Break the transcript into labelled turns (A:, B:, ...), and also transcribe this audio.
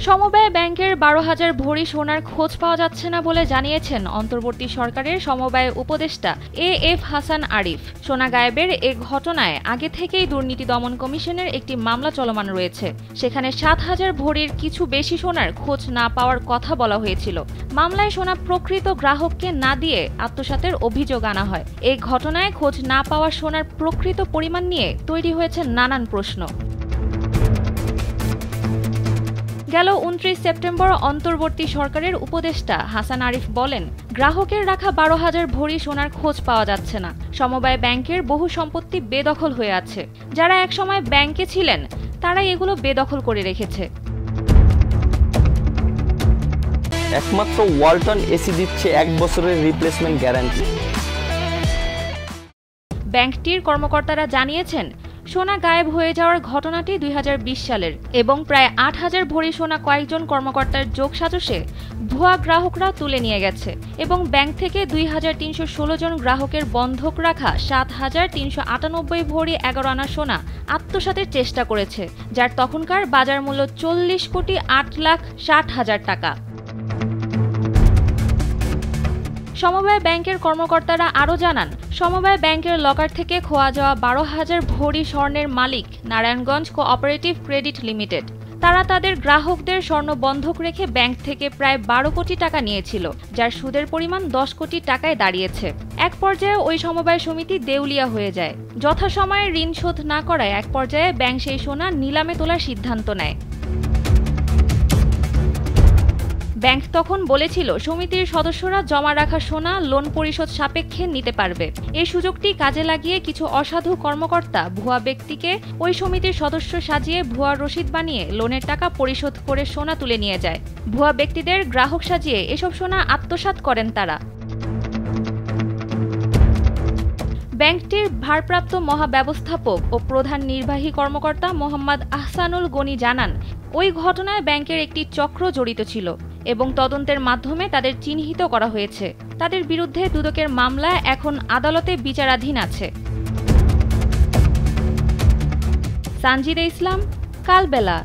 A: সমবায় ব্যাংকের ১২,০০০ ভরি সোনার খোঁজ পাওয়া যাচ্ছে না বলে জানিয়েছেন অন্তর্বর্তী সরকারের সমবায় উপদেষ্টা এএফ হাসান আরিফ। সোনা গায়েবের এ ঘটনায় আগে থেকেই দুর্নীতি দমন কমিশনের একটি মামলা চলমান রয়েছে। সেখানে ৭,০০০ ভরির কিছু বেশি সোনার খোঁজ না পাওয়ার কথা বলা হয়েছিল। মামলায় সোনা প্রকৃত গ্রাহককে না দিয়ে আত্মসাতের অভিযোগ আনা হয়। এই ঘটনায় খোঁজ না পাওয়া সোনার প্রকৃত পরিমাণ নিয়ে তৈরি হয়েছে নানান প্রশ্ন। গেল ২৯ সেপ্টেম্বর অন্তর্বর্তী সরকারের উপদেষ্টা হাসান আরিফ বলেন, গ্রাহকের রাখা ১২,০০০ ভরি সোনার খোঁজ পাওয়া যাচ্ছে না। সমবায় ব্যাংকের বহু সম্পত্তি বেদখল হয়ে আছে। যারা একসময় ব্যাংকে ছিলেন তারাই এগুলো বেদখল করে রেখেছে।
B: একমাত্র ওয়ালটন এসি দিচ্ছে ১ বছরের রিপ্লেসমেন্ট গ্যারান্টি।
A: ব্যাংকটির কর্মকর্তারা জানিয়েছেন, সোনা গায়েব হয়ে যাওয়ার ঘটনাটি ২০২০ সালের এবং প্রায় ৮,০০০ ভরি সোনা কয়েকজন কর্মকর্তার যোগসাজশে ভুয়া গ্রাহকরা তুলে নিয়ে গেছে এবং ব্যাংক থেকে ২,৩১৬ জন গ্রাহকের বন্ধক রাখা ৭,৩৯৮ ভরি ১১ আনা সোনা আত্মসাতের চেষ্টা করেছে, যার তখনকার বাজার মূল্য ৪০,৮,৬০,০০০ টাকা। সমবায় ব্যাংকের কর্মকর্তারা আরও জানান, সমবায় ব্যাংকের লকার থেকে খোয়া যাওয়া ১২,০০০ ভরি স্বর্ণের মালিক নারায়ণগঞ্জ কোঅপারেটিভ ক্রেডিট লিমিটেড। তারা তাদের গ্রাহকদের স্বর্ণ বন্ধক রেখে ব্যাংক থেকে প্রায় ১২ কোটি টাকা নিয়েছিল, যার সুদের পরিমাণ ১০ কোটি টাকায় দাঁড়িয়েছে। এক পর্যায়ে ওই সমবায় সমিতি দেউলিয়া হয়ে যায়। যথাসময়ে ঋণ শোধ না করায় এক পর্যায়ে ব্যাংক সেই সোনা নিলামে তোলার সিদ্ধান্ত নেয়। ব্যাংক তখন বলেছিল, সমিতির সদস্যরা জমা রাখা সোনা লোন পরিশোধ সাপেক্ষে নিতে পারবে। এই সুযোগটি কাজে লাগিয়ে কিছু অসাধু কর্মকর্তা ভুয়া ব্যক্তিকে ওই সমিতির সদস্য সাজিয়ে ভুয়া রসিদ বানিয়ে লোনের টাকা পরিশোধ করে সোনা তুলে নিয়ে যায়। ভুয়া ব্যক্তিদের গ্রাহক সাজিয়ে এসব সোনা আত্মসাৎ করেন তারা। ব্যাংকটির ভারপ্রাপ্ত মহাব্যবস্থাপক ও প্রধান নির্বাহী কর্মকর্তা মোহাম্মদ আহসানুল গনি জানান, ওই ঘটনায় ব্যাংকের একটি চক্র জড়িত ছিল এবং তদন্তের মাধ্যমে তাদের চিহ্নিত করা হয়েছে। তাদের বিরুদ্ধে দুদকের মামলা এখন আদালতে বিচারাধীন আছে। সানজিদা ইসলাম, কালবেলা।